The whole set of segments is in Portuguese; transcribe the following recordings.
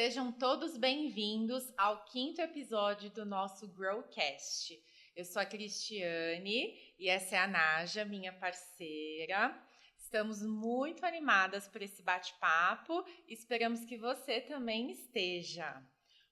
Sejam todos bem-vindos ao 5º episódio do nosso Growcast. Eu sou a Cristiane e essa é a Nádia, minha parceira. Estamos muito animadas por esse bate-papo e esperamos que você também esteja.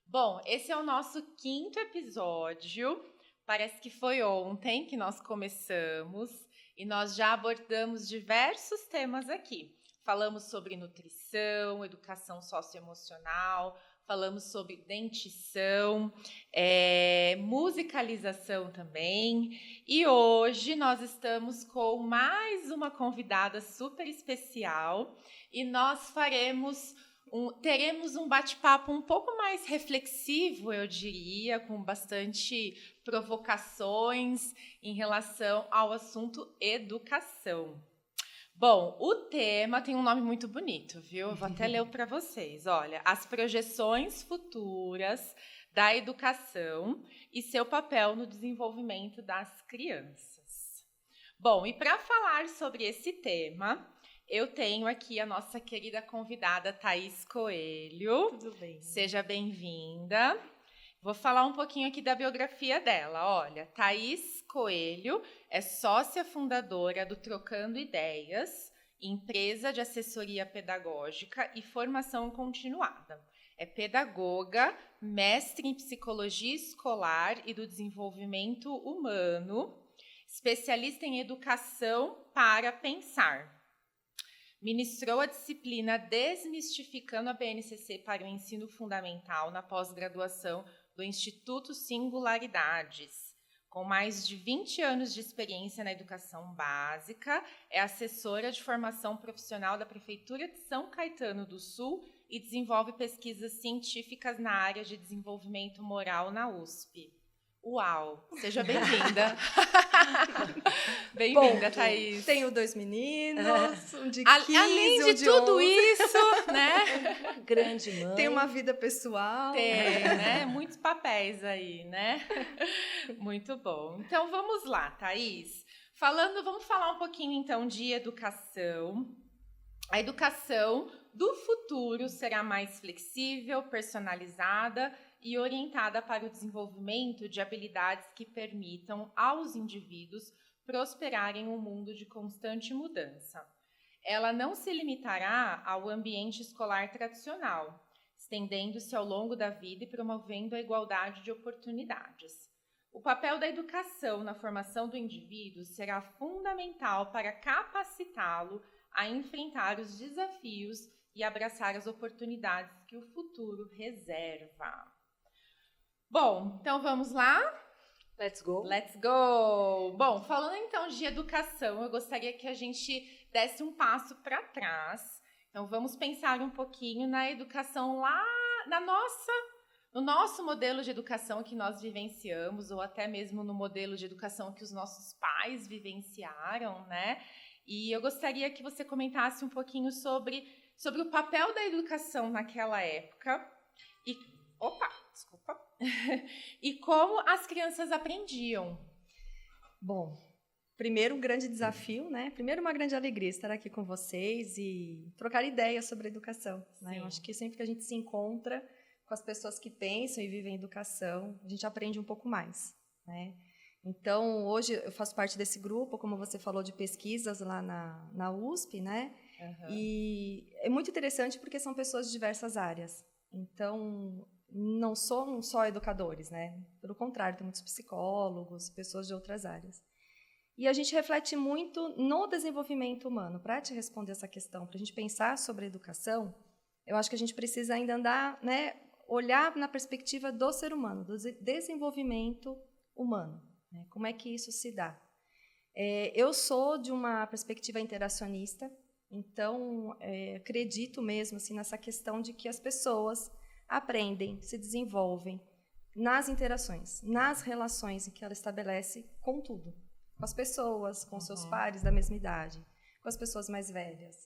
Bom, esse é o nosso 5º episódio. Parece que foi ontem que nós começamos e nós já abordamos diversos temas aqui. Falamos sobre nutrição, educação socioemocional, falamos sobre dentição, musicalização também. E hoje nós estamos com mais uma convidada super especial e nós teremos um bate-papo um pouco mais reflexivo, eu diria, com bastante provocações em relação ao assunto educação. Bom, o tema tem um nome muito bonito, viu? Eu vou até ler para vocês. Olha, as projeções futuras da educação e seu papel no desenvolvimento das crianças. Bom, e para falar sobre esse tema, eu tenho aqui a nossa querida convidada Thaís Coelho. Tudo bem. Seja bem-vinda. Vou falar um pouquinho aqui da biografia dela. Olha, Thaís Coelho é sócia fundadora do Trocando Ideias, empresa de assessoria pedagógica e formação continuada. É pedagoga, mestre em psicologia escolar e do desenvolvimento humano, especialista em educação para pensar. Ministrou a disciplina Desmistificando a BNCC para o Ensino Fundamental na pós-graduação do Instituto Singularidades. Com mais de 20 anos de experiência na educação básica, é assessora de formação profissional da Prefeitura de São Caetano do Sul e desenvolve pesquisas científicas na área de desenvolvimento moral na USP. Uau! Seja bem-vinda! Bem-vinda, Thaís! Tenho 2 meninos, um de 15, além de tudo 11. Isso, né? Grande mãe. Tem uma vida pessoal. Tem, né? Muitos papéis aí, né? Muito bom. Então, vamos lá, Thaís. Vamos falar um pouquinho, então, de educação. A educação do futuro será mais flexível, personalizada e orientada para o desenvolvimento de habilidades que permitam aos indivíduos prosperarem em um mundo de constante mudança. Ela não se limitará ao ambiente escolar tradicional, estendendo-se ao longo da vida e promovendo a igualdade de oportunidades. O papel da educação na formação do indivíduo será fundamental para capacitá-lo a enfrentar os desafios e abraçar as oportunidades que o futuro reserva. Bom, então vamos lá? Let's go. Let's go! Bom, falando então de educação, eu gostaria que a gente desse um passo para trás. Então vamos pensar um pouquinho na educação lá no nosso modelo de educação que nós vivenciamos, ou até mesmo no modelo de educação que os nossos pais vivenciaram, né? E eu gostaria que você comentasse um pouquinho sobre o papel da educação naquela época e como as crianças aprendiam. Bom, primeiro um grande desafio, né? Primeiro uma grande alegria estar aqui com vocês e trocar ideias sobre educação, né? Eu acho que sempre que a gente se encontra com as pessoas que pensam e vivem educação, a gente aprende um pouco mais, né? Então, hoje eu faço parte desse grupo, como você falou, de pesquisas lá na USP, né? Uhum. E é muito interessante porque são pessoas de diversas áreas. Então, não são só educadores, né? Pelo contrário, tem muitos psicólogos, pessoas de outras áreas. E a gente reflete muito no desenvolvimento humano. Para te responder essa questão, para a gente pensar sobre a educação, eu acho que a gente precisa ainda andar, né, olhar na perspectiva do ser humano, do desenvolvimento humano. Né? Como é que isso se dá? Eu sou de uma perspectiva interacionista, então acredito mesmo assim, nessa questão de que as pessoas aprendem, se desenvolvem nas interações, nas relações em que ela estabelece com tudo. Com as pessoas, com seus pares da mesma idade, com as pessoas mais velhas,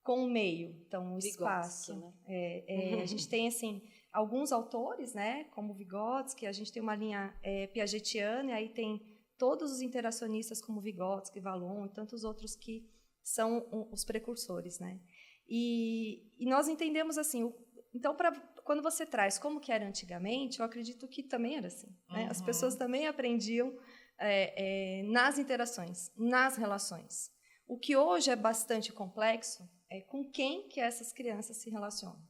com o meio, então o espaço. Né? A gente tem assim alguns autores, né, como Vygotsky, a gente tem uma linha piagetiana, e aí tem todos os interacionistas como Vygotsky, Vallon e tantos outros que são os precursores, né? E nós entendemos assim, então quando você traz como que era antigamente, eu acredito que também era assim. Né? As pessoas também aprendiam nas interações, nas relações. O que hoje é bastante complexo é com quem que essas crianças se relacionam.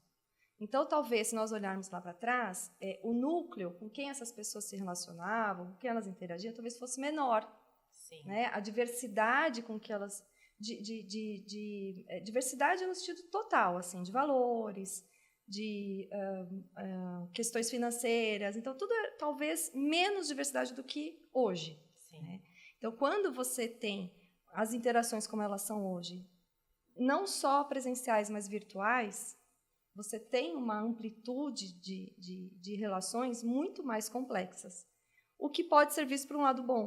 Então, talvez, se nós olharmos lá para trás, o núcleo com quem essas pessoas se relacionavam, com quem elas interagiam, talvez fosse menor. Sim. Né? A diversidade com que elas... diversidade no sentido total, assim, de valores, de questões financeiras. Então, tudo é talvez menos diversidade do que hoje. Né? Então, quando você tem as interações como elas são hoje, não só presenciais, mas virtuais, você tem uma amplitude de relações muito mais complexas, o que pode ser visto por um lado bom.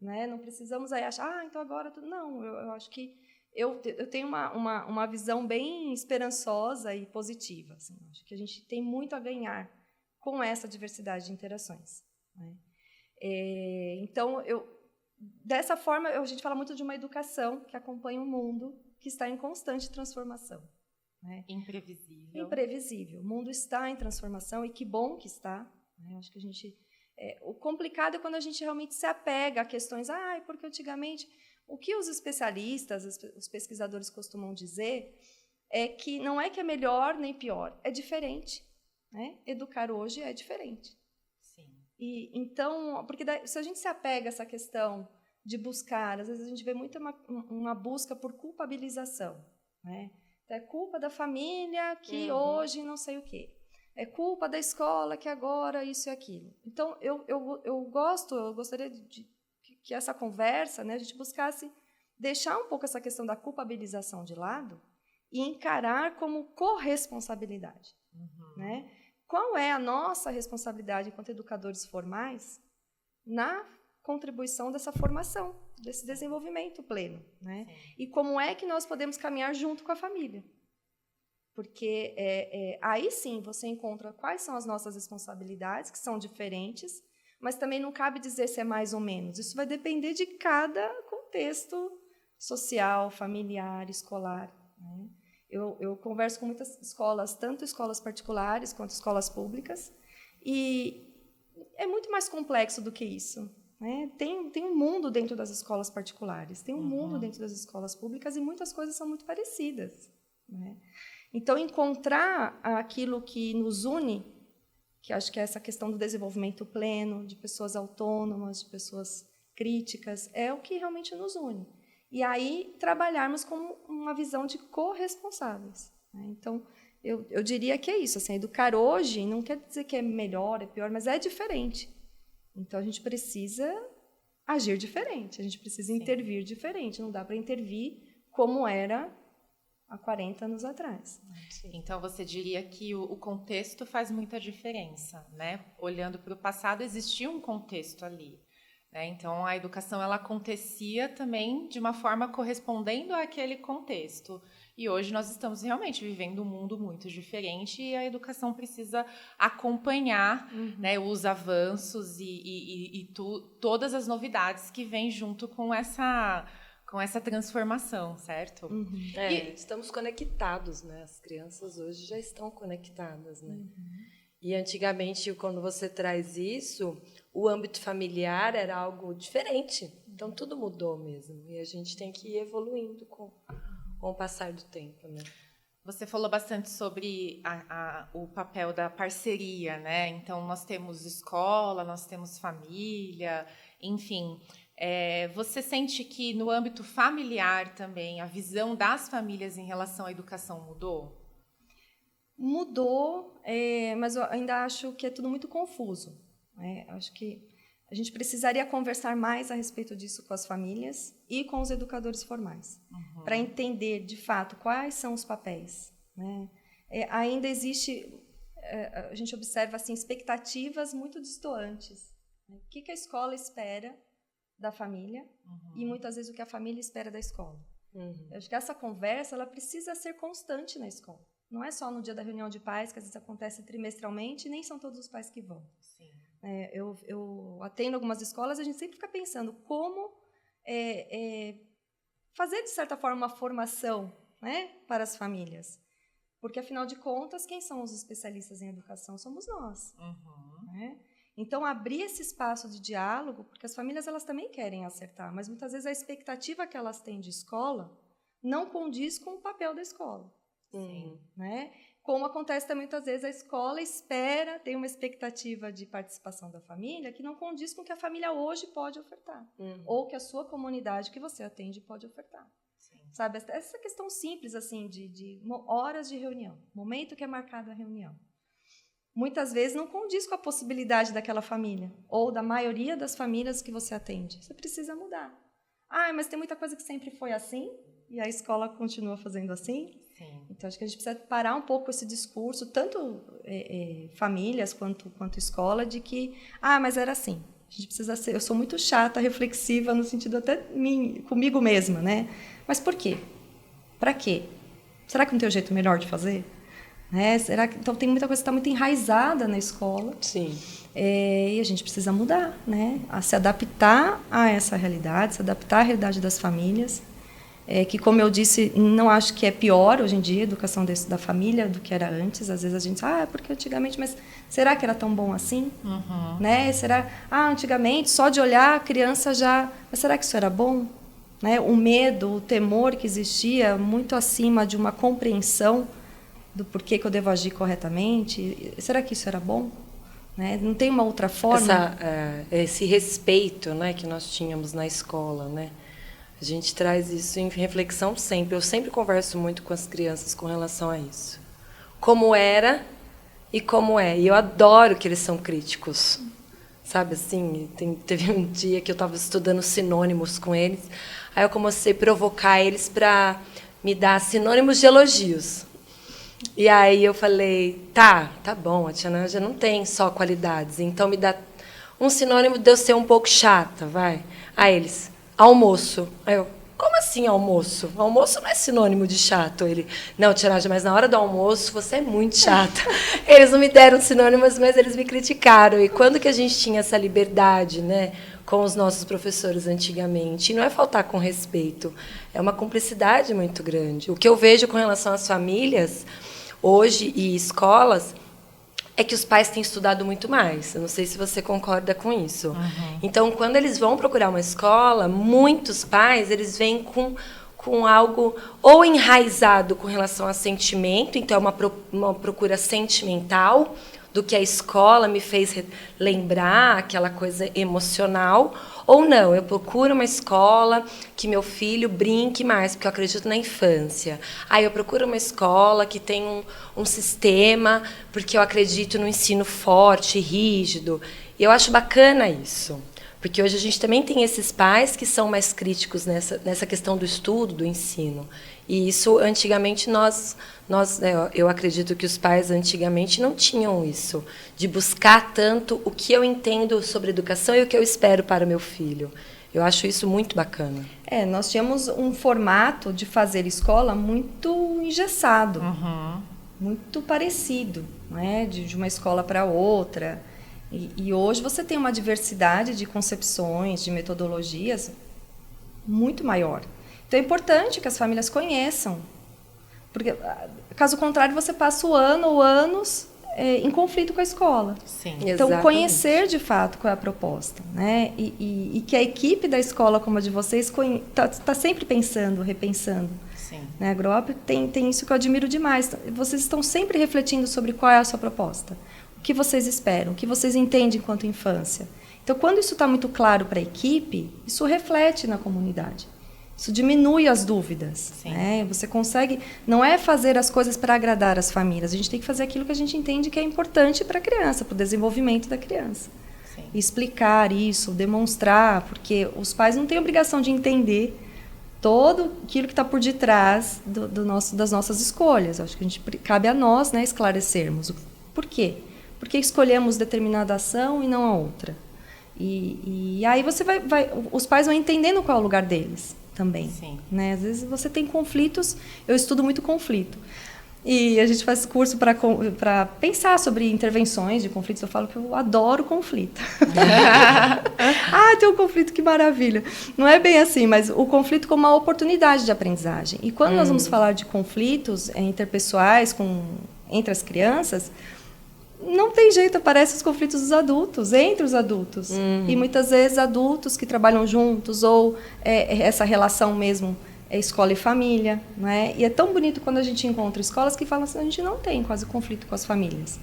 Né? Não precisamos aí achar, então agora tudo. Não, eu acho que eu tenho uma visão bem esperançosa e positiva. Assim. Acho que a gente tem muito a ganhar com essa diversidade de interações. Né? Então, dessa forma, a gente fala muito de uma educação que acompanha um mundo que está em constante transformação. Né? Imprevisível. Imprevisível. O mundo está em transformação e que bom que está. Né? Acho que a gente... o complicado é quando a gente realmente se apega a questões, porque antigamente... O que os especialistas, os pesquisadores costumam dizer é que não é que é melhor nem pior, é diferente. Né? Educar hoje é diferente. Sim. Então, porque se a gente se apega a essa questão de buscar, às vezes a gente vê muito uma busca por culpabilização. Né? Então, é culpa da família que hoje não sei o quê. É culpa da escola que agora isso e aquilo. Então, eu gostaria que essa conversa, né, a gente buscasse deixar um pouco essa questão da culpabilização de lado e encarar como corresponsabilidade. Né? Qual é a nossa responsabilidade enquanto educadores formais na contribuição dessa formação, desse desenvolvimento pleno? Né? E como é que nós podemos caminhar junto com a família? Porque aí sim você encontra quais são as nossas responsabilidades, que são diferentes, mas também não cabe dizer se é mais ou menos. Isso vai depender de cada contexto social, familiar, escolar. Né? Eu converso com muitas escolas, tanto escolas particulares quanto escolas públicas, e é muito mais complexo do que isso. Né? Tem um mundo dentro das escolas particulares, tem um mundo dentro das escolas públicas, e muitas coisas são muito parecidas. Né? Então, encontrar aquilo que nos une, que acho que é essa questão do desenvolvimento pleno, de pessoas autônomas, de pessoas críticas, é o que realmente nos une. E aí, trabalharmos com uma visão de corresponsáveis. Né? Então, eu diria que é isso. Assim, educar hoje não quer dizer que é melhor, é pior, mas é diferente. Então, a gente precisa agir diferente, a gente precisa intervir diferente. Não dá para intervir como era há 40 anos atrás. Então, você diria que o contexto faz muita diferença, né? Olhando para o passado, existia um contexto ali. Né? Então, a educação ela acontecia também de uma forma correspondendo àquele contexto. E hoje nós estamos realmente vivendo um mundo muito diferente e a educação precisa acompanhar né, os avanços e todas as novidades que vêm junto com essa transformação, certo? Estamos conectados, né? As crianças hoje já estão conectadas, né? E antigamente, quando você traz isso, o âmbito familiar era algo diferente. Então, tudo mudou mesmo. E a gente tem que ir evoluindo com o passar do tempo, né? Você falou bastante sobre o papel da parceria, né? Então, nós temos escola, nós temos família, enfim... você sente que no âmbito familiar também a visão das famílias em relação à educação mudou? Mudou, mas eu ainda acho que é tudo muito confuso. Né? Acho que a gente precisaria conversar mais a respeito disso com as famílias e com os educadores formais, para entender, de fato, quais são os papéis. Né? Ainda existe, a gente observa assim, expectativas muito distantes. Né? O que a escola espera da família e muitas vezes o que a família espera da escola. Eu acho que essa conversa ela precisa ser constante na escola. Não é só no dia da reunião de pais, que às vezes acontece trimestralmente, e nem são todos os pais que vão. Sim. Eu atendo algumas escolas, a gente sempre fica pensando como fazer, de certa forma, uma formação, né, para as famílias. Porque, afinal de contas, quem são os especialistas em educação? Somos nós. Né? Então, abrir esse espaço de diálogo, porque as famílias elas também querem acertar, mas muitas vezes a expectativa que elas têm de escola não condiz com o papel da escola. Né? Como acontece também muitas vezes, a escola tem uma expectativa de participação da família que não condiz com o que a família hoje pode ofertar, ou que a sua comunidade que você atende pode ofertar. Sabe, essa questão simples assim de horas de reunião, momento que é marcado a reunião, muitas vezes não condiz com a possibilidade daquela família ou da maioria das famílias que você atende. Você precisa mudar. Mas tem muita coisa que sempre foi assim e a escola continua fazendo assim. Então acho que a gente precisa parar um pouco esse discurso, tanto famílias quanto escola, de que mas era assim. A gente precisa ser. Eu sou muito chata, reflexiva no sentido até comigo mesma, né? Mas por quê? Para quê? Será que não tem um jeito melhor de fazer? Né? Então tem muita coisa que está muito enraizada na escola. Sim. E a gente precisa mudar, né? A se adaptar a essa realidade, se adaptar à realidade das famílias. Que, como eu disse, não acho que é pior hoje em dia a educação da família do que era antes. Às vezes a gente diz, porque antigamente, mas será que era tão bom assim? Né? Antigamente, só de olhar a criança já... Mas será que isso era bom? Né? O medo, o temor que existia muito acima de uma compreensão do porquê que eu devo agir corretamente. Será que isso era bom? Né? Não tem uma outra forma? Esse respeito, né, que nós tínhamos na escola, né? A gente traz isso em reflexão sempre. Eu sempre converso muito com as crianças com relação a isso. Como era e como é. E eu adoro que eles são críticos. Sabe assim, teve um dia que eu estava estudando sinônimos com eles. Aí eu comecei a provocar eles para me dar sinônimos de elogios. E aí eu falei, tá bom, a tia Nádia não tem só qualidades. Então me dá um sinônimo de eu ser um pouco chata, vai. Aí eles... Almoço. Aí eu, como assim almoço? Almoço não é sinônimo de chato. Ele, não, tia Nádia, mas na hora do almoço você é muito chata. Eles não me deram sinônimos, mas eles me criticaram. E quando que a gente tinha essa liberdade, né, com os nossos professores antigamente? E não é faltar com respeito, é uma cumplicidade muito grande. O que eu vejo com relação às famílias, hoje, e escolas, é que os pais têm estudado muito mais. Eu não sei se você concorda com isso. Então, quando eles vão procurar uma escola, muitos pais eles vêm com algo ou enraizado com relação a sentimento, então é uma procura sentimental do que a escola me fez lembrar, aquela coisa emocional, ou não, eu procuro uma escola que meu filho brinque mais, porque eu acredito na infância. Aí eu procuro uma escola que tem um sistema, porque eu acredito no ensino forte, rígido. E eu acho bacana isso, porque hoje a gente também tem esses pais que são mais críticos nessa questão do estudo, do ensino. E isso, antigamente, eu acredito que os pais antigamente não tinham isso, de buscar tanto o que eu entendo sobre educação e o que eu espero para o meu filho. Eu acho isso muito bacana. Nós tínhamos um formato de fazer escola muito engessado, muito parecido, né? De uma escola para outra. E hoje você tem uma diversidade de concepções, de metodologias muito maior. Então é importante que as famílias conheçam, porque caso contrário você passa o ano ou anos em conflito com a escola. Sim. Então Exatamente. conhecer de fato qual é a proposta, né? E que a equipe da escola como a de vocês está sempre pensando, repensando. Sim. Né? A GROP tem isso que eu admiro demais. Vocês estão sempre refletindo sobre qual é a sua proposta, o que vocês esperam, o que vocês entendem enquanto infância. Então quando isso está muito claro para a equipe, isso reflete na comunidade. Isso diminui as dúvidas. Né? Você consegue... Não é fazer as coisas para agradar as famílias. A gente tem que fazer aquilo que a gente entende que é importante para a criança, para o desenvolvimento da criança. Sim. Explicar isso, demonstrar, porque os pais não têm obrigação de entender todo aquilo que está por detrás das nossas escolhas. Acho que cabe a nós, né, esclarecermos. Por quê? Por que escolhemos determinada ação e não a outra? E aí os pais vão entendendo qual é o lugar deles também. Sim. Né? Às vezes você tem conflitos, eu estudo muito conflito. E a gente faz curso para pensar sobre intervenções de conflitos. Eu falo que eu adoro conflito. Tem um conflito, que maravilha. Não é bem assim, mas o conflito como uma oportunidade de aprendizagem. E quando nós vamos falar de conflitos interpessoais entre as crianças, não tem jeito, aparecem os conflitos dos adultos, entre os adultos. E muitas vezes adultos que trabalham juntos, ou essa relação mesmo, escola e família, né? E é tão bonito quando a gente encontra escolas que falam assim, a gente não tem quase conflito com as famílias.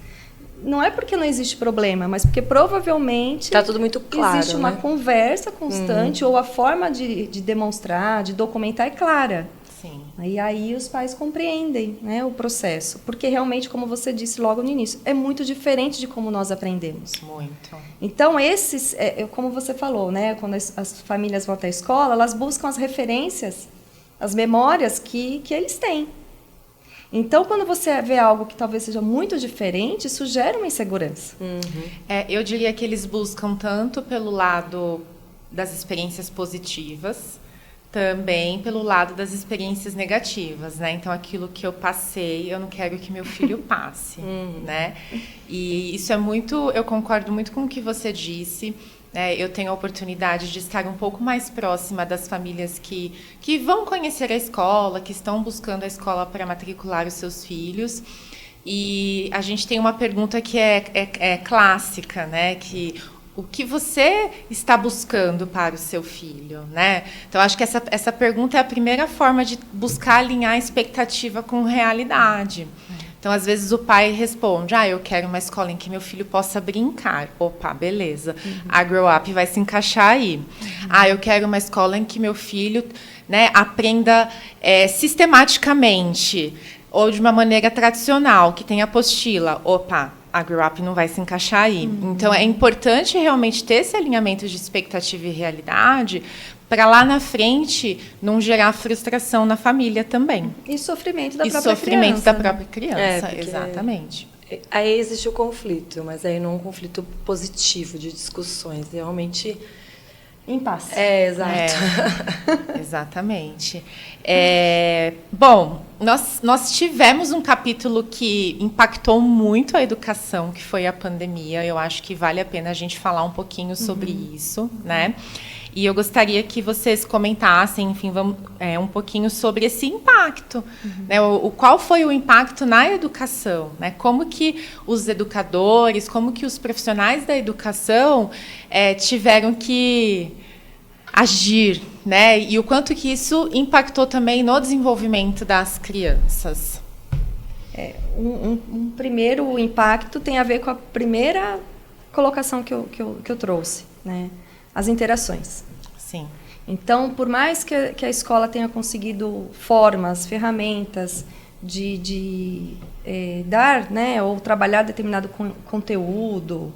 Não é porque não existe problema, mas porque provavelmente está tudo muito claro, existe uma conversa constante, ou a forma de demonstrar, de documentar é clara. Sim. E aí os pais compreendem, né, o processo, porque realmente, como você disse logo no início, é muito diferente de como nós aprendemos. Muito. Então, como você falou, né, quando as famílias vão até a escola, elas buscam as referências, as memórias que eles têm. Então, quando você vê algo que talvez seja muito diferente, isso gera uma insegurança. Eu diria que eles buscam tanto pelo lado das experiências positivas, também pelo lado das experiências negativas, né? Então, aquilo que eu passei, eu não quero que meu filho passe, né? E isso eu concordo muito com o que você disse. Eu tenho a oportunidade de estar um pouco mais próxima das famílias que vão conhecer a escola, que estão buscando a escola para matricular os seus filhos. E a gente tem uma pergunta que é clássica, né? O que você está buscando para o seu filho, né? Então, acho que essa pergunta é a primeira forma de buscar alinhar a expectativa com realidade. Então, às vezes, o pai responde, eu quero uma escola em que meu filho possa brincar. Opa, beleza. A Grow Up vai se encaixar aí. Eu quero uma escola em que meu filho, né, aprenda sistematicamente, ou de uma maneira tradicional, que tenha apostila. Opa, a Grow Up não vai se encaixar aí. Então, é importante realmente ter esse alinhamento de expectativa e realidade, para lá na frente não gerar frustração na família também. E sofrimento da própria criança. E sofrimento da própria criança, exatamente. Aí existe o conflito, mas aí não é um conflito positivo de discussões, realmente impasse. Exato. Exatamente. Bom, nós tivemos um capítulo que impactou muito a educação, que foi a pandemia. Eu acho que vale a pena a gente falar um pouquinho sobre isso, né? E eu gostaria que vocês comentassem, enfim, um pouquinho sobre esse impacto. Né? Qual foi o impacto na educação? Né? Como que os educadores, como que os profissionais da educação tiveram que agir, né? E o quanto que isso impactou também no desenvolvimento das crianças? Um primeiro impacto tem a ver com a primeira colocação que eu trouxe, né? As interações. Sim. Então, por mais que a escola tenha conseguido formas, ferramentas de dar, né, ou trabalhar determinado conteúdo,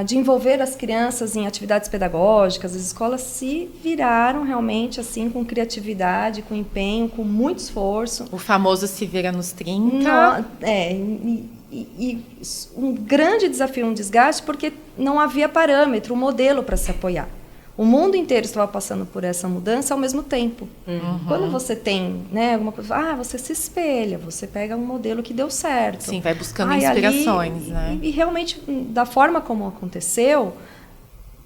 de envolver as crianças em atividades pedagógicas, as escolas se viraram realmente assim com criatividade, com empenho, com muito esforço. O famoso se vira nos 30. E um grande desafio, um desgaste, porque não havia parâmetro, modelo para se apoiar. O mundo inteiro estava passando por essa mudança ao mesmo tempo. Quando você tem, né, alguma coisa, você se espelha, você pega um modelo que deu certo. Sim, vai buscando inspirações, ali, né? E realmente, da forma como aconteceu,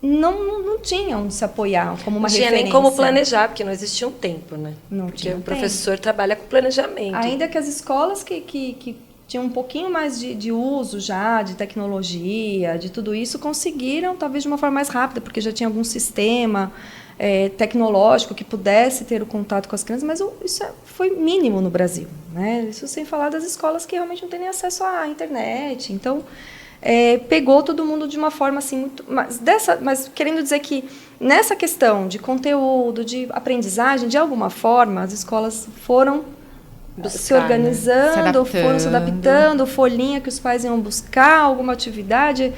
não tinha onde se apoiar como uma referência. Não tinha nem como planejar, porque não existia um tempo, né? Porque o professor trabalha com planejamento. Ainda que as escolas que tinham um pouquinho mais de uso já, de tecnologia, de tudo isso, conseguiram, talvez de uma forma mais rápida, porque já tinha algum sistema tecnológico que pudesse ter o contato com as crianças, mas isso foi mínimo no Brasil, né? Isso sem falar das escolas que realmente não têm nem acesso à internet. Então, pegou todo mundo de uma forma assim muito... Mas querendo dizer que nessa questão de conteúdo, de aprendizagem, de alguma forma, as escolas foram se organizando, foram se adaptando, folhinha que os pais iam buscar, alguma atividade.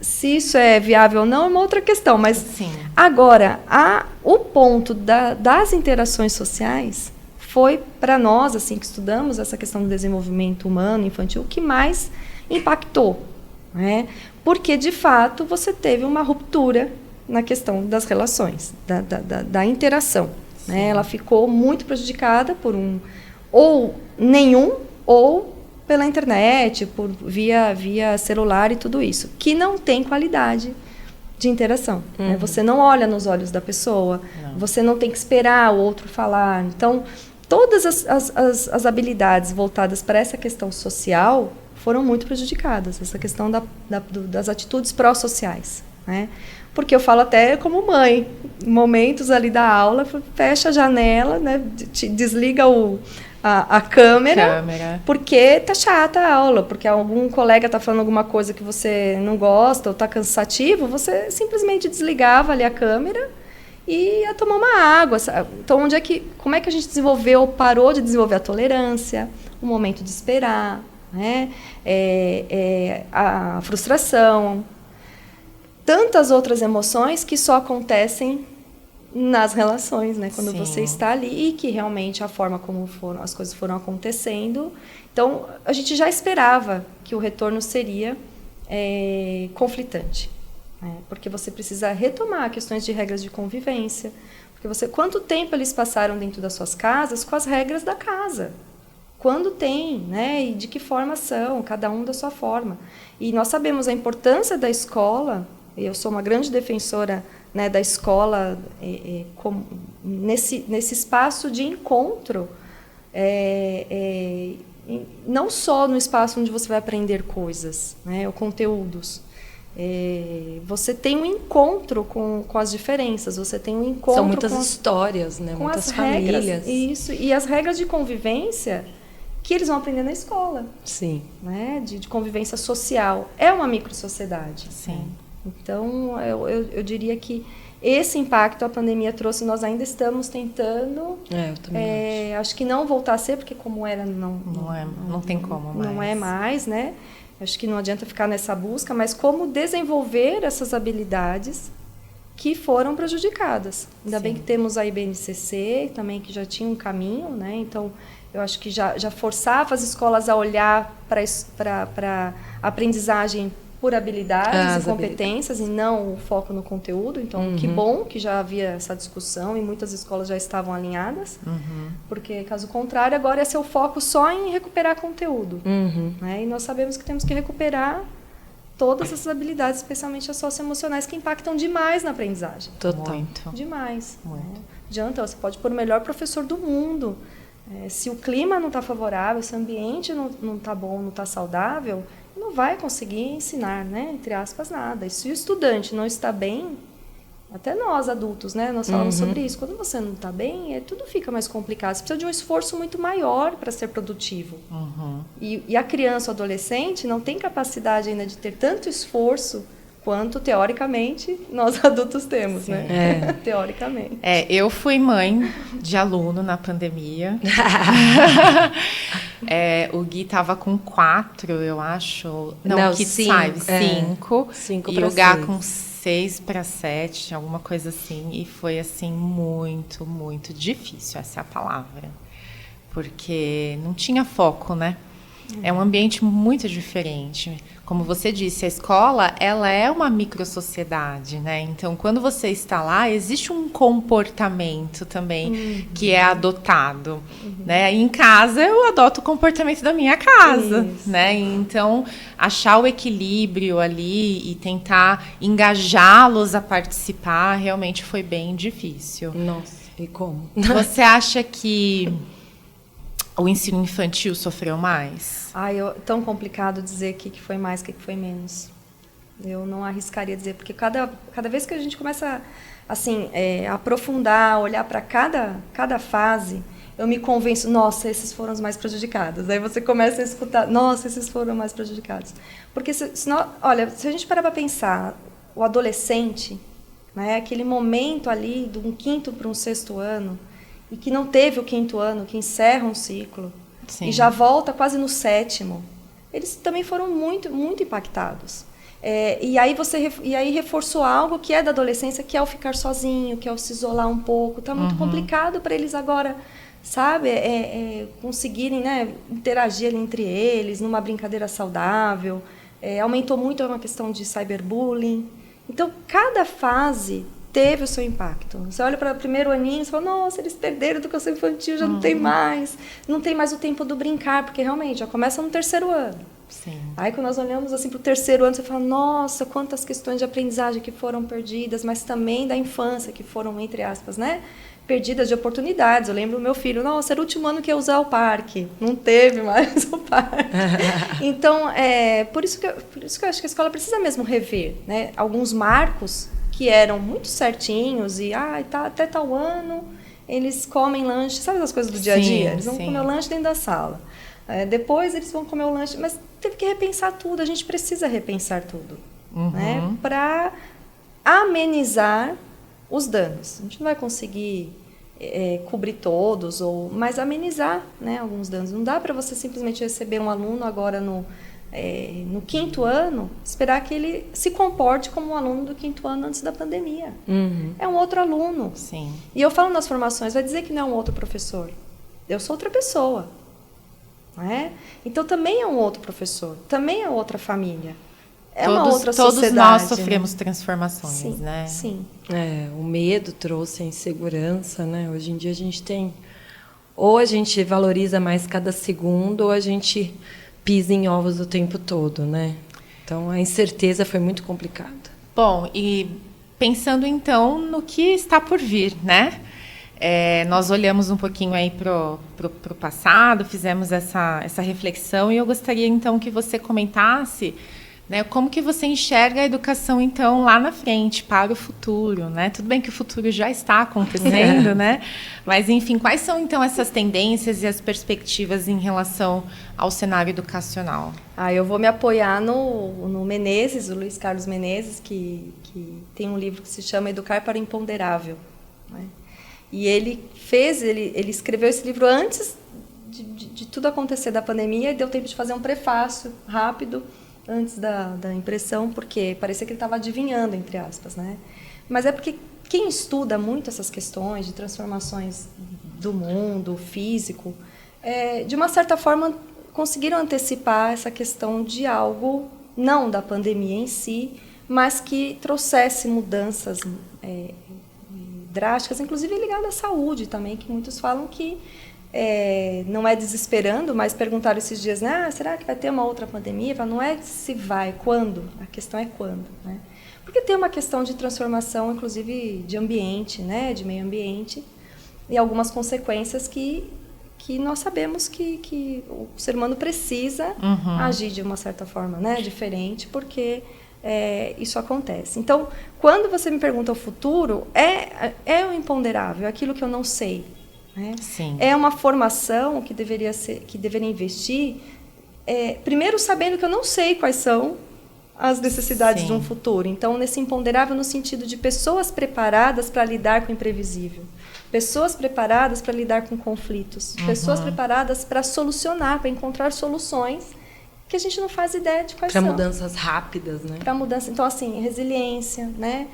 Se isso é viável ou não é uma outra questão, mas Sim. Agora, o ponto das interações sociais foi, para nós, assim, que estudamos essa questão do desenvolvimento humano, infantil, o que mais impactou, né? Porque, de fato, você teve uma ruptura na questão das relações, da interação, né? Ela ficou muito prejudicada por ou nenhum ou pela internet, via celular e tudo isso, que não tem qualidade de interação. Né? Você não olha nos olhos da pessoa, você não tem que esperar o outro falar. Então, todas as habilidades voltadas para essa questão social foram muito prejudicadas, essa questão das atitudes pró-sociais. Né? Porque eu falo até como mãe, momentos ali da aula, fecha a janela, né? Desliga a câmera, porque tá chata a aula, porque algum colega tá falando alguma coisa que você não gosta ou tá cansativo, você simplesmente desligava ali a câmera e ia tomar uma água. Então, como é que a gente parou de desenvolver a tolerância, o momento de esperar, né? A frustração, tantas outras emoções que só acontecem nas relações, né? Quando você está ali e que realmente a forma como as coisas foram acontecendo. Então, a gente já esperava que o retorno seria conflitante, né? Porque você precisa retomar questões de regras de convivência. Porque quanto tempo eles passaram dentro das suas casas com as regras da casa? Quando tem, né? E de que forma são, cada um da sua forma. E nós sabemos a importância da escola. Eu sou uma grande defensora, né, da escola nesse espaço de encontro, não só no espaço onde você vai aprender coisas, né, ou conteúdos. Você tem um encontro com as diferenças, você tem um encontro. São muitas histórias, né, com muitas as famílias. Regras, isso, e as regras de convivência que eles vão aprender na escola. Sim. Né, de convivência social. É uma microsociedade. Sim. Né? Então, eu diria que esse impacto a pandemia trouxe, nós ainda estamos tentando. Eu também acho que não voltar a ser, porque como era, não tem como mais. Não é mais, né? Acho que não adianta ficar nessa busca, mas como desenvolver essas habilidades que foram prejudicadas. Ainda bem que temos a IBNCC também, que já tinha um caminho, né? Então, eu acho que já forçava as escolas a olhar para a aprendizagem por habilidades e competências e não o foco no conteúdo. Então, que bom que já havia essa discussão e muitas escolas já estavam alinhadas, porque, caso contrário, agora ia ser o foco só em recuperar conteúdo. Né? E nós sabemos que temos que recuperar todas essas habilidades, especialmente as socioemocionais, que impactam demais na aprendizagem. Total. Muito. Demais. Muito. Né? Adianta, você pode pôr o melhor professor do mundo. Se o clima não está favorável, se o ambiente não está bom, não está saudável, não vai conseguir ensinar, né? Entre aspas, nada. E se o estudante não está bem, até nós adultos, né? Nós falamos sobre isso. Quando você não está bem, tudo fica mais complicado. Você precisa de um esforço muito maior para ser produtivo. E a criança ou adolescente não tem capacidade ainda de ter tanto esforço quanto, teoricamente, nós adultos temos, né? Teoricamente. Eu fui mãe de aluno na pandemia. O Gui estava com 4, eu acho. Não, Kids 5. 5 e o Gá com 6 para 7, alguma coisa assim. E foi, assim, muito, muito difícil, essa é a palavra. Porque não tinha foco, né? É um ambiente muito diferente. Como você disse, a escola, ela é uma microsociedade, né? Então, quando você está lá, existe um comportamento também que é adotado, né? E em casa, eu adoto o comportamento da minha casa, né? Então, achar o equilíbrio ali e tentar engajá-los a participar, realmente foi bem difícil. Nossa, e como? Você acha que o ensino infantil sofreu mais? Tão complicado dizer o que foi mais, o que foi menos. Eu não arriscaria dizer, porque cada vez que a gente começa assim, a aprofundar, olhar para cada fase, eu me convenço, nossa, esses foram os mais prejudicados. Aí você começa a escutar, nossa, esses foram os mais prejudicados. Porque, olha, se a gente parar para pensar, o adolescente, né, aquele momento ali, de um 5º para um 6º ano, e que não teve o 5º ano, que encerra um ciclo, e já volta quase no 7º, eles também foram muito, muito impactados. E aí reforçou algo que é da adolescência, que é o ficar sozinho, que é o se isolar um pouco. Está muito complicado para eles agora, sabe? Conseguirem, né, interagir ali entre eles, numa brincadeira saudável. Aumentou muito uma questão de cyberbullying. Então, cada fase teve o seu impacto. Você olha para o primeiro aninho e fala, nossa, eles perderam a educação infantil, já não tem mais. Não tem mais o tempo do brincar, porque realmente já começa no terceiro ano. Sim. Aí quando nós olhamos assim para o terceiro ano, você fala, nossa, quantas questões de aprendizagem que foram perdidas, mas também da infância que foram, entre aspas, né? Perdidas de oportunidades. Eu lembro do meu filho, nossa, era o último ano que ia usar o parque. Não teve mais o parque. Então, por isso que eu acho que a escola precisa mesmo rever, né? Alguns marcos que eram muito certinhos e tá, até tal ano eles comem lanche, sabe as coisas do dia a dia? Eles vão comer o lanche dentro da sala. Depois eles vão comer o lanche, mas teve que repensar tudo, a gente precisa repensar tudo, né? Para amenizar os danos. A gente não vai conseguir cobrir todos, mas amenizar, né, alguns danos. Não dá para você simplesmente receber um aluno agora no 5º ano, esperar que ele se comporte como um aluno do 5º ano antes da pandemia. É um outro aluno. Sim. E eu falo nas formações, vai dizer que não é um outro professor. Eu sou outra pessoa. Né? Então, também é um outro professor, também é outra família. Uma outra sociedade. Todos nós sofremos transformações, sim, né? Sim. O medo trouxe a insegurança, né? Hoje em dia a gente tem... Ou a gente valoriza mais cada segundo, ou a gente pisa em ovos o tempo todo, né? Então, a incerteza foi muito complicada. Bom, e pensando, então, no que está por vir, né? Nós olhamos um pouquinho aí pro passado, fizemos essa reflexão, e eu gostaria, então, que você comentasse... né, como que você enxerga a educação, então, lá na frente, para o futuro, né? Tudo bem que o futuro já está acontecendo, né? Mas, enfim, quais são, então, essas tendências e as perspectivas em relação ao cenário educacional? Eu vou me apoiar no Menezes, o Luiz Carlos Menezes, que tem um livro que se chama Educar para o Imponderável. Né? E ele escreveu esse livro antes de tudo acontecer da pandemia, e deu tempo de fazer um prefácio rápido, antes da impressão, porque parecia que ele estava adivinhando, entre aspas, né? Mas é porque quem estuda muito essas questões de transformações do mundo físico, de uma certa forma, conseguiram antecipar essa questão de algo, não da pandemia em si, mas que trouxesse mudanças drásticas, inclusive ligadas à saúde também, que muitos falam que não é desesperando, mas perguntaram esses dias, né? Será que vai ter uma outra pandemia? Não é se vai, quando? A questão é quando, né? Porque tem uma questão de transformação, inclusive de ambiente, né? De meio ambiente, e algumas consequências que nós sabemos que o ser humano precisa agir de uma certa forma, né? Diferente, porque isso acontece. Então, quando você me pergunta o futuro, é o imponderável, é aquilo que eu não sei. Né? Sim. É uma formação que deveria investir, primeiro sabendo que eu não sei quais são as necessidades de um futuro. Então, nesse imponderável no sentido de pessoas preparadas para lidar com o imprevisível, pessoas preparadas para lidar com conflitos, pessoas preparadas para solucionar, para encontrar soluções que a gente não faz ideia de quais são. Para mudanças rápidas, né? Para mudança. Então, assim, resiliência, né?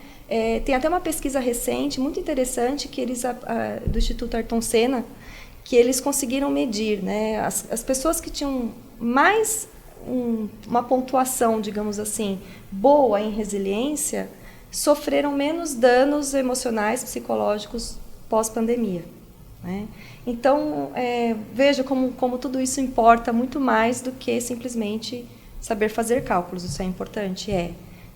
Tem até uma pesquisa recente, muito interessante, que eles, do Instituto Ayrton Senna, que eles conseguiram medir, né? As pessoas que tinham mais uma pontuação, digamos assim, boa em resiliência, sofreram menos danos emocionais, psicológicos pós-pandemia. Né? Então, veja como tudo isso importa muito mais do que simplesmente saber fazer cálculos. Isso é importante?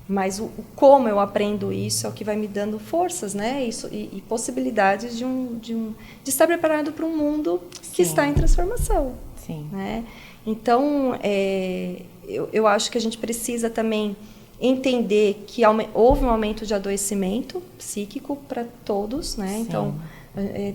Mas o como eu aprendo isso é o que vai me dando forças, né? E possibilidades de estar preparado para um mundo que está em transformação. Sim. Né? Então, eu acho que a gente precisa também entender que houve um aumento de adoecimento psíquico para todos, né? Sim. Então,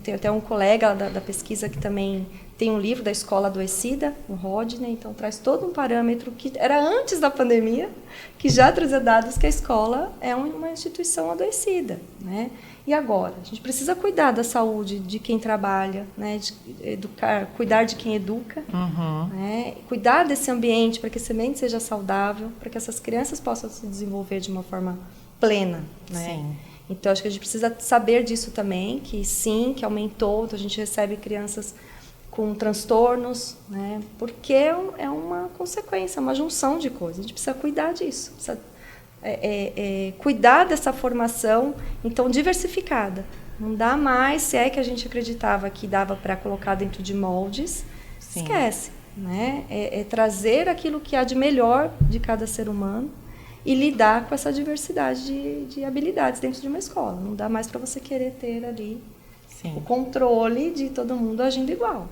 tem até um colega da pesquisa que também tem um livro da Escola Adoecida, o Rodney, então traz todo um parâmetro que era antes da pandemia, que já trazia dados que a escola é uma instituição adoecida, né? E agora? A gente precisa cuidar da saúde de quem trabalha, né? Cuidar de quem educa, né? Cuidar desse ambiente para que esse ambiente seja saudável, para que essas crianças possam se desenvolver de uma forma plena, né? Sim. Então, acho que a gente precisa saber disso também, que sim, que aumentou, então a gente recebe crianças com transtornos, né? Porque é uma consequência, uma junção de coisas. A gente precisa cuidar disso, precisa cuidar dessa formação, então, diversificada. Não dá mais, se é que a gente acreditava que dava para colocar dentro de moldes, Sim. esquece. Né? Trazer aquilo que há de melhor de cada ser humano e lidar com essa diversidade de habilidades dentro de uma escola. Não dá mais para você querer ter ali o controle de todo mundo agindo igual.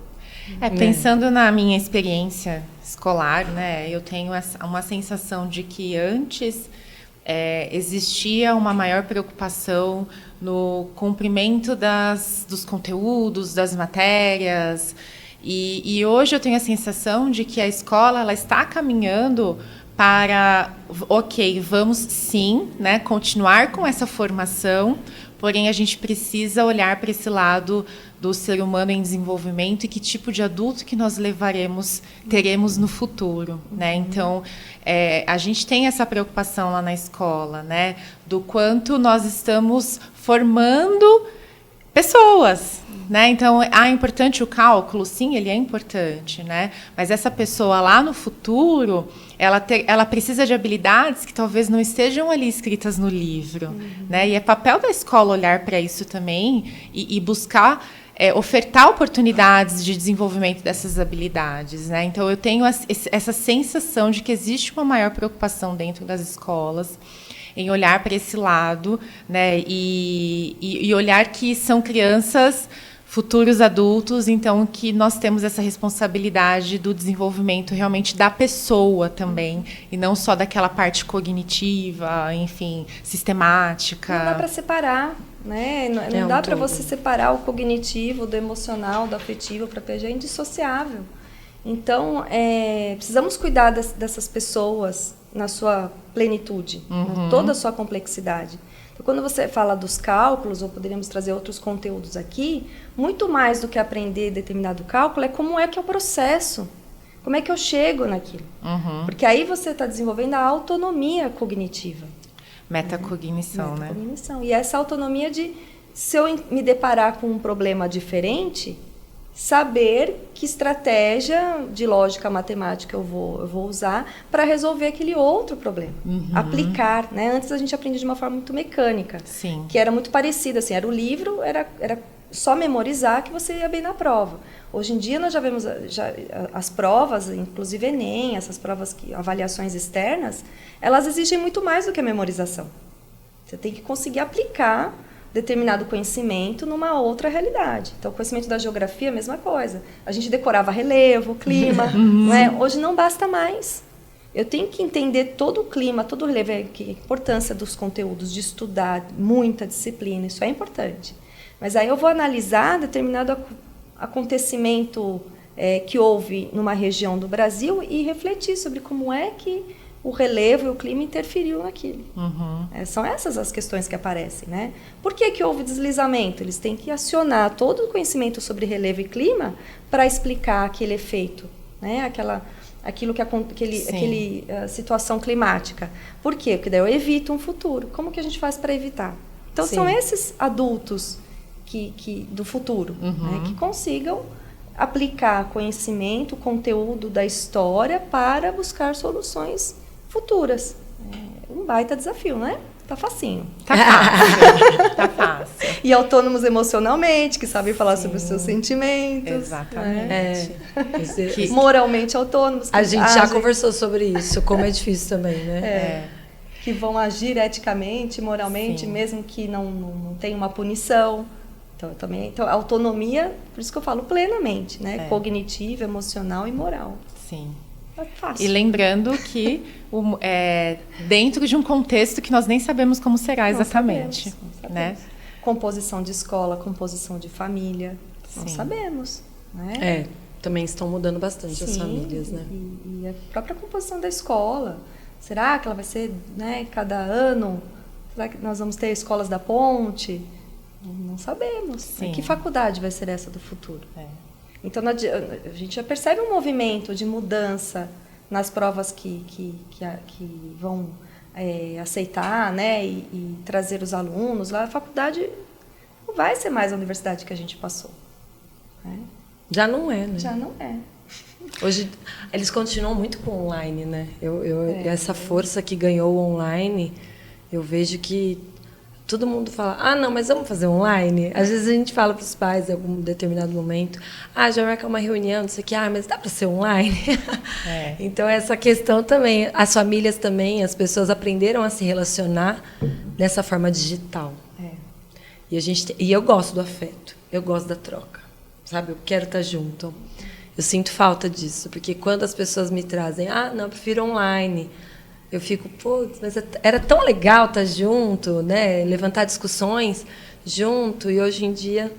Pensando na minha experiência escolar, né, eu tenho uma sensação de que antes existia uma maior preocupação no cumprimento dos conteúdos, das matérias. E hoje eu tenho a sensação de que a escola ela está caminhando para, vamos sim, né, continuar com essa formação, porém a gente precisa olhar para esse lado do ser humano em desenvolvimento e que tipo de adulto que nós teremos no futuro, né? Então, a gente tem essa preocupação lá na escola, né, do quanto nós estamos formando pessoas, né? Então, é importante o cálculo? Sim, ele é importante, né? Mas essa pessoa lá no futuro, ela precisa de habilidades que talvez não estejam ali escritas no livro, né? E é papel da escola olhar para isso também e buscar ofertar oportunidades de desenvolvimento dessas habilidades, né? Então, eu tenho essa sensação de que existe uma maior preocupação dentro das escolas em olhar para esse lado, né? E olhar que são crianças, futuros adultos, então que nós temos essa responsabilidade do desenvolvimento realmente da pessoa também, e não só daquela parte cognitiva, enfim, sistemática. Não dá para separar, né? Não dá para você separar o cognitivo do emocional, do afetivo, para PG, é indissociável. Então, precisamos cuidar dessas pessoas na sua plenitude, toda a sua complexidade. Então, quando você fala dos cálculos, ou poderíamos trazer outros conteúdos aqui, muito mais do que aprender determinado cálculo é como é que é o processo, como é que eu chego naquilo. Porque aí você está desenvolvendo a autonomia cognitiva. Metacognição, né? Metacognição. E essa autonomia de, se eu me deparar com um problema diferente, saber que estratégia de lógica matemática eu vou usar para resolver aquele outro problema. Aplicar, né? Antes a gente aprendia de uma forma muito mecânica. Sim. Que era muito parecida, assim, era o livro, era só memorizar que você ia bem na prova. Hoje em dia nós já vemos as provas, inclusive Enem, essas provas, avaliações externas, elas exigem muito mais do que a memorização. Você tem que conseguir aplicar determinado conhecimento numa outra realidade. Então, o conhecimento da geografia, a mesma coisa. A gente decorava relevo, clima. Não é? Hoje não basta mais. Eu tenho que entender todo o clima, todo o relevo, a importância dos conteúdos, de estudar, muita disciplina, isso é importante. Mas aí eu vou analisar determinado acontecimento que houve numa região do Brasil e refletir sobre como é que o relevo e o clima interferiu naquilo. São essas as questões que aparecem, né? Por que houve deslizamento? Eles têm que acionar todo o conhecimento sobre relevo e clima para explicar aquele efeito, né? Aquela situação climática. Por quê? Porque daí eu evito um futuro. Como que a gente faz para evitar? Então, são esses adultos do futuro, né? Que consigam aplicar conhecimento, conteúdo da história para buscar soluções futuras. Um baita desafio, né? Tá facinho. Tá fácil. Tá fácil. E autônomos emocionalmente, que sabem falar sobre os seus sentimentos. Exatamente. Moralmente autônomos. A gente já conversou sobre isso, como é difícil também, né? Que vão agir eticamente, moralmente, mesmo que não tenha uma punição. Então, a autonomia, por isso que eu falo plenamente, né? Cognitiva, emocional e moral. Sim. É fácil. E lembrando que dentro de um contexto que nós nem sabemos como será exatamente. Não sabemos. Né? Composição de escola, composição de família. Não sabemos. Né? Também estão mudando bastante as famílias, né? E a própria composição da escola. Será que ela vai ser, né, cada ano? Será que nós vamos ter escolas da ponte? Não sabemos. Sim. Que faculdade vai ser essa do futuro? Então, a gente já percebe um movimento de mudança nas provas que vão aceitar, né, e trazer os alunos lá. A faculdade não vai ser mais a universidade que a gente passou. Né? Já não é, né? Já não é. Hoje, eles continuam muito com o online, né? Essa força que ganhou o online, eu vejo que todo mundo fala, não, mas vamos fazer online? Às vezes a gente fala para os pais em algum determinado momento, já marcar uma reunião, não sei o que, mas dá para ser online? Então, essa questão também, as famílias também, as pessoas aprenderam a se relacionar dessa forma digital. E eu gosto do afeto, eu gosto da troca, sabe? Eu quero estar junto. Eu sinto falta disso, porque quando as pessoas me trazem, não, eu prefiro online, eu fico, putz, mas era tão legal estar junto, né? Levantar discussões junto, e hoje em dia,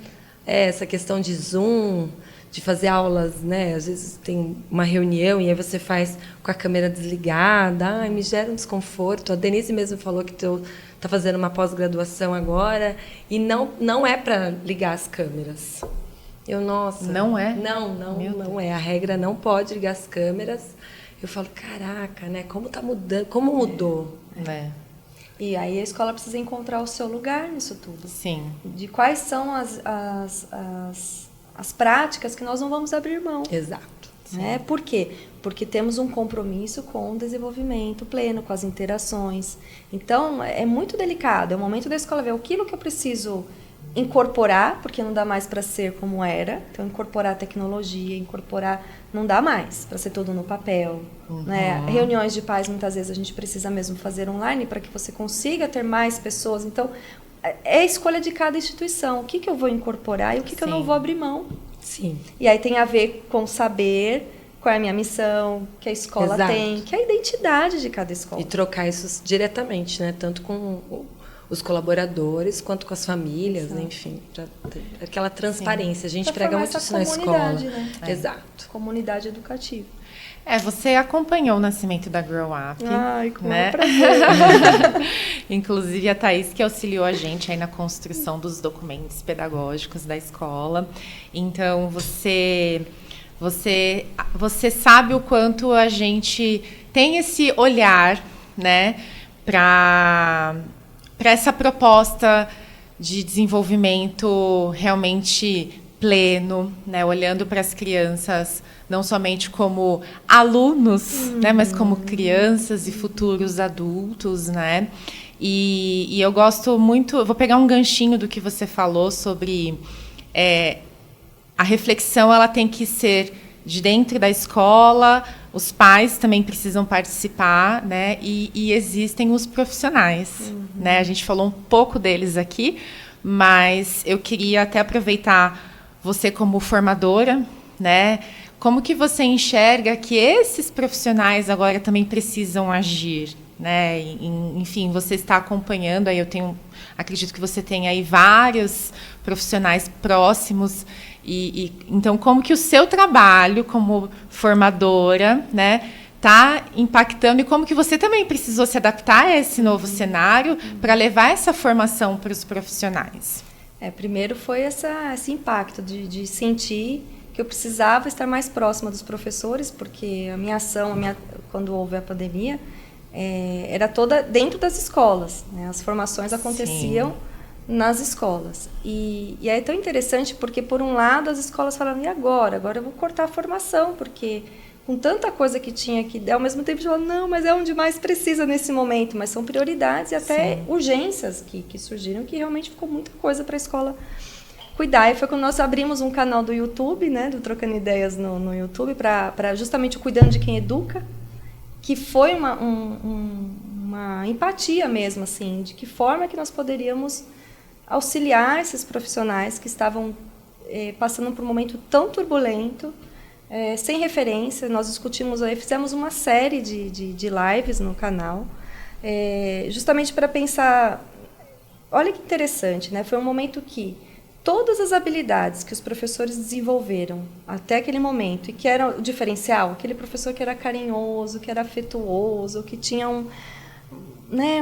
essa questão de Zoom, de fazer aulas, né? Às vezes tem uma reunião e aí você faz com a câmera desligada, me gera um desconforto. A Denise mesmo falou que está fazendo uma pós-graduação agora, e não é para ligar as câmeras. Nossa. Não é? Não é. A regra não pode ligar as câmeras. Eu falo, caraca, né? Como tá mudando, como mudou. E aí a escola precisa encontrar o seu lugar nisso tudo. Sim. De quais são as práticas que nós não vamos abrir mão. Exato. Né? Por quê? Porque temos um compromisso com o desenvolvimento pleno, com as interações. Então, é muito delicado. É o momento da escola ver aquilo que eu preciso incorporar, porque não dá mais para ser como era. Então, incorporar a tecnologia, não dá mais para ser tudo no papel. Né? Reuniões de pais, muitas vezes, a gente precisa mesmo fazer online para que você consiga ter mais pessoas. Então, é a escolha de cada instituição. O que eu vou incorporar e o que eu não vou abrir mão. Sim. E aí tem a ver com saber qual é a minha missão, que a escola tem, que é a identidade de cada escola. E trocar isso diretamente, né? Tanto com os colaboradores, quanto com as famílias, né? Enfim, aquela transparência. A gente prega muito isso na escola. Né? Exato. Comunidade educativa. Você acompanhou o nascimento da Grow Up. Ai, com né? prazer. Inclusive a Thaís que auxiliou a gente aí na construção dos documentos pedagógicos da escola. Então, você sabe o quanto a gente tem esse olhar, né, para essa proposta de desenvolvimento realmente pleno, né, olhando para as crianças não somente como alunos, né, mas como crianças e futuros adultos, né? E eu gosto muito, eu vou pegar um ganchinho do que você falou sobre a reflexão, ela tem que ser de dentro da escola, os pais também precisam participar, né? E existem os profissionais, né? A gente falou um pouco deles aqui, mas eu queria até aproveitar você como formadora, né? Como que você enxerga que esses profissionais agora também precisam agir, né? Enfim, você está acompanhando, aí acredito que você tem aí vários profissionais próximos, então como que o seu trabalho como formadora, né, está impactando e como que você também precisou se adaptar a esse novo cenário para levar essa formação para os profissionais? Primeiro foi esse impacto de sentir que eu precisava estar mais próxima dos professores, porque a minha ação, quando houve a pandemia, era toda dentro das escolas, né? As formações aconteciam nas escolas. E é tão interessante porque, por um lado, as escolas falavam, e agora? Agora eu vou cortar a formação, porque com tanta coisa que tinha que ao mesmo tempo, falavam, não, mas é onde mais precisa nesse momento, mas são prioridades e até urgências que surgiram, que realmente ficou muita coisa para a escola cuidar. E foi quando nós abrimos um canal do YouTube, né, do Trocando Ideias no YouTube, para justamente o Cuidando de Quem Educa, que foi uma empatia mesmo, assim, de que forma que nós poderíamos auxiliar esses profissionais que estavam passando por um momento tão turbulento, sem referência. Nós discutimos aí, fizemos uma série de lives no canal, justamente para pensar, olha que interessante, né? Foi um momento que todas as habilidades que os professores desenvolveram até aquele momento, e que era o diferencial, aquele professor que era carinhoso, que era afetuoso, que tinha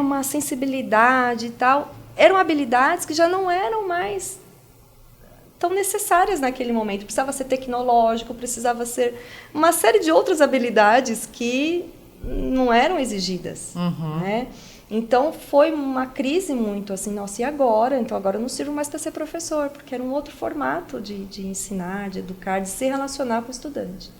uma sensibilidade e tal, eram habilidades que já não eram mais tão necessárias naquele momento. Precisava ser tecnológico, precisava ser uma série de outras habilidades que não eram exigidas, né? Então, foi uma crise muito assim, nossa, e agora? Então, agora eu não sirvo mais para ser professor, porque era um outro formato de ensinar, de educar, de se relacionar com o estudante.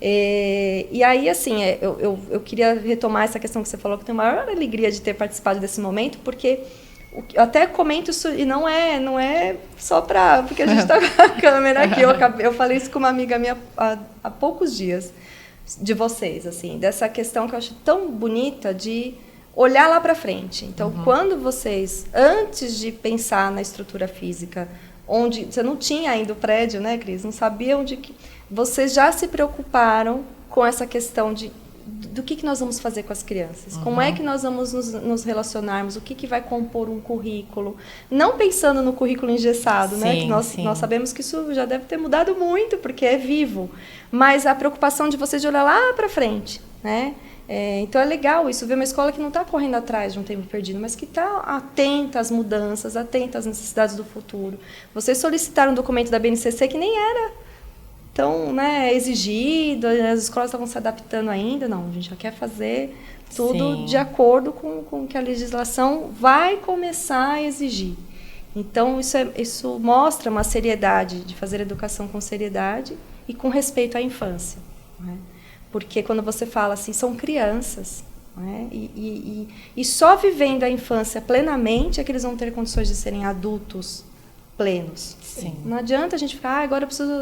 E aí, assim, eu queria retomar essa questão que você falou, que eu tenho a maior alegria de ter participado desse momento, porque eu até comento isso, e não é só porque a gente está com a câmera aqui. Eu falei isso com uma amiga minha há poucos dias, de vocês, assim, dessa questão que eu acho tão bonita de olhar lá para frente. Então, quando vocês, antes de pensar na estrutura física, onde você não tinha ainda o prédio, né, Cris? Não sabia onde que... Vocês já se preocuparam com essa questão do que nós vamos fazer com as crianças. Como é que nós vamos nos relacionarmos, o que vai compor um currículo. Não pensando no currículo engessado, né? Que nós sabemos que isso já deve ter mudado muito, porque é vivo. Mas a preocupação de vocês de olhar lá para frente, né? Então é legal isso, ver uma escola que não está correndo atrás de um tempo perdido, mas que está atenta às mudanças, atenta às necessidades do futuro. Vocês solicitaram um documento da BNCC que nem era tão, né, exigido, as escolas estavam se adaptando ainda. Não, a gente já quer fazer tudo de acordo com o que a legislação vai começar a exigir. Então, isso mostra uma seriedade, de fazer educação com seriedade e com respeito à infância, né? Porque quando você fala assim, são crianças, né? E só vivendo a infância plenamente é que eles vão ter condições de serem adultos plenos. Sim. Não adianta a gente ficar, agora eu preciso,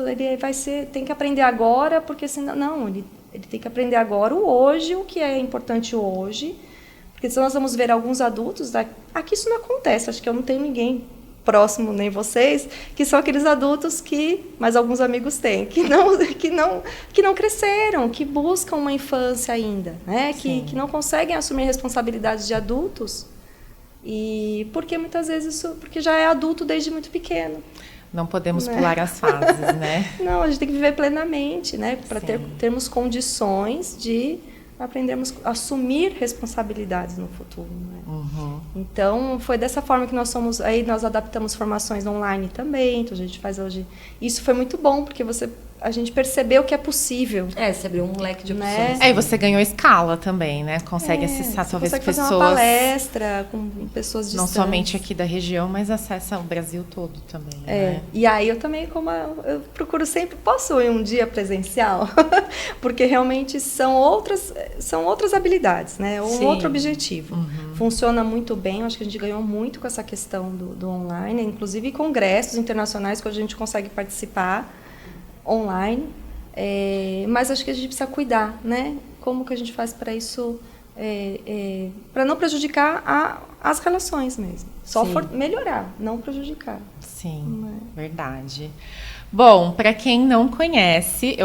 tem que aprender agora, porque senão... Não, ele tem que aprender agora o hoje, o que é importante hoje, porque senão nós vamos ver alguns adultos... Aqui isso não acontece, acho que eu não tenho ninguém próximo, nem vocês, que são aqueles adultos mas alguns amigos têm, que não cresceram, que buscam uma infância ainda, né? Que não conseguem assumir responsabilidades de adultos, e porque muitas vezes porque já é adulto desde muito pequeno. Não podemos pular as fases, né? Não, a gente tem que viver plenamente, né? Para termos condições de aprendermos a assumir responsabilidades no futuro, né? Então, foi dessa forma que nós adaptamos formações online também, então a gente faz hoje. Isso foi muito bom, porque a gente percebeu que é possível. Você abriu um leque de opções. Né? E você ganhou escala também, né? Consegue acessar talvez consegue pessoas... fazer uma palestra com pessoas distantes. Não somente aqui da região, mas acessa o Brasil todo também, né? E aí eu também, eu procuro sempre, posso ir um dia presencial? Porque realmente são outras habilidades, né? Outro objetivo. Funciona muito bem, eu acho que a gente ganhou muito com essa questão do online, inclusive congressos internacionais que a gente consegue participar online, mas acho que a gente precisa cuidar, né? Como que a gente faz para isso, para não prejudicar as relações mesmo. Só melhorar, não prejudicar. Sim, verdade. Bom, para quem não conhece,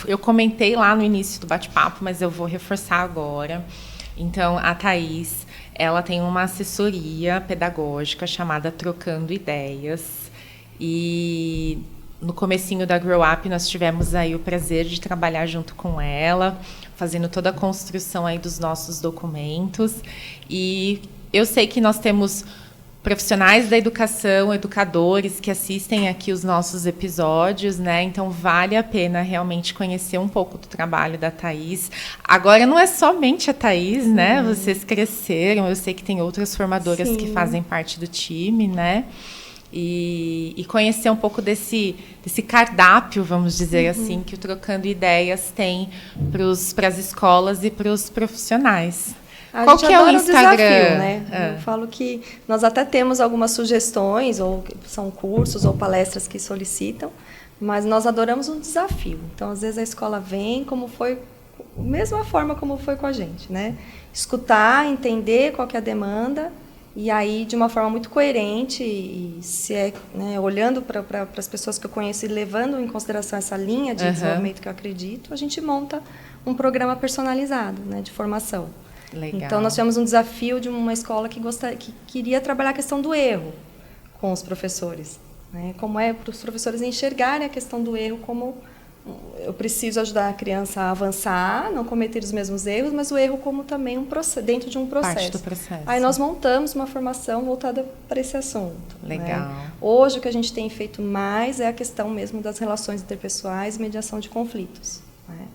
eu comentei lá no início do bate-papo, mas eu vou reforçar agora. Então, a Thaís, ela tem uma assessoria pedagógica chamada Trocando Ideias. E no comecinho da Grow Up, nós tivemos aí o prazer de trabalhar junto com ela, fazendo toda a construção aí dos nossos documentos. E eu sei que nós temos profissionais da educação, educadores que assistem aqui os nossos episódios, né? Então, vale a pena realmente conhecer um pouco do trabalho da Thaís. Agora, não é somente a Thaís, né? Vocês cresceram, eu sei que tem outras formadoras que fazem parte do time, né? E conhecer um pouco desse cardápio, vamos dizer assim, que o Trocando Ideias tem para as escolas e para os profissionais. Qual que é o Instagram? Desafio, né? Eu falo que nós até temos algumas sugestões, ou são cursos ou palestras que solicitam, mas nós adoramos um desafio. Então, às vezes, a escola vem mesma forma como foi com a gente, né? Escutar, entender qual que é a demanda, e aí, de uma forma muito coerente, olhando para as pessoas que eu conheço e levando em consideração essa linha de desenvolvimento que eu acredito, a gente monta um programa personalizado, né, de formação. Legal. Então, nós tivemos um desafio de uma escola que queria trabalhar a questão do erro com os professores, né? Como para os professores enxergarem a questão do erro como eu preciso ajudar a criança a avançar, não cometer os mesmos erros, mas o erro como também dentro de um processo. Parte do processo. Aí nós montamos uma formação voltada para esse assunto. Legal. Né? Hoje, o que a gente tem feito mais é a questão mesmo das relações interpessoais e mediação de conflitos, né?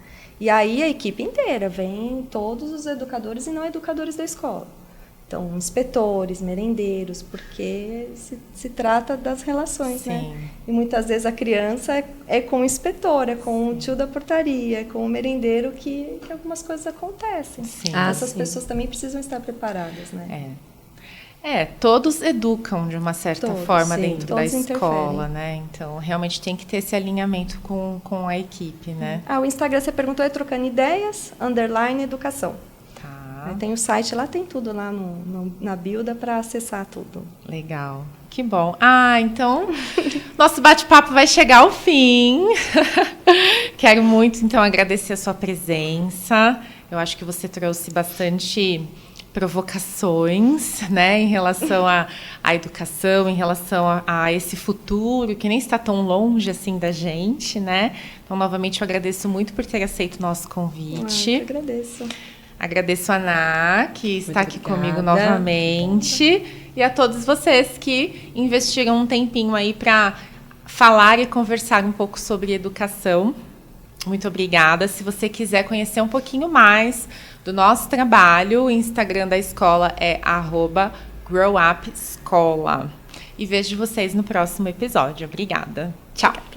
E aí a equipe inteira, vem todos os educadores e não educadores da escola. Então, inspetores, merendeiros, porque se trata das relações, Sim. né? E muitas vezes a criança é com o inspetor, é com o tio da portaria, é com o merendeiro que algumas coisas acontecem. Sim. Essas pessoas também precisam estar preparadas, né? Todos educam de uma certa forma dentro da escola, né? Então, realmente tem que ter esse alinhamento com a equipe, né? O Instagram, você perguntou, é Trocando Ideias, _educação. Tá. Tem o site lá, tem tudo lá na bio, dá para acessar tudo. Legal. Que bom. Então, nosso bate-papo vai chegar ao fim. Quero muito, então, agradecer a sua presença. Eu acho que você trouxe bastante provocações, né, em relação à educação, em relação a esse futuro que nem está tão longe assim da gente, né? Então, novamente, eu agradeço muito por ter aceito o nosso convite. Eu agradeço. Agradeço a Ana, que está aqui comigo novamente, e a todos vocês que investiram um tempinho aí para falar e conversar um pouco sobre educação. Muito obrigada. Se você quiser conhecer um pouquinho mais do nosso trabalho, o Instagram da escola é @growupescola. E vejo vocês no próximo episódio. Obrigada. Tchau.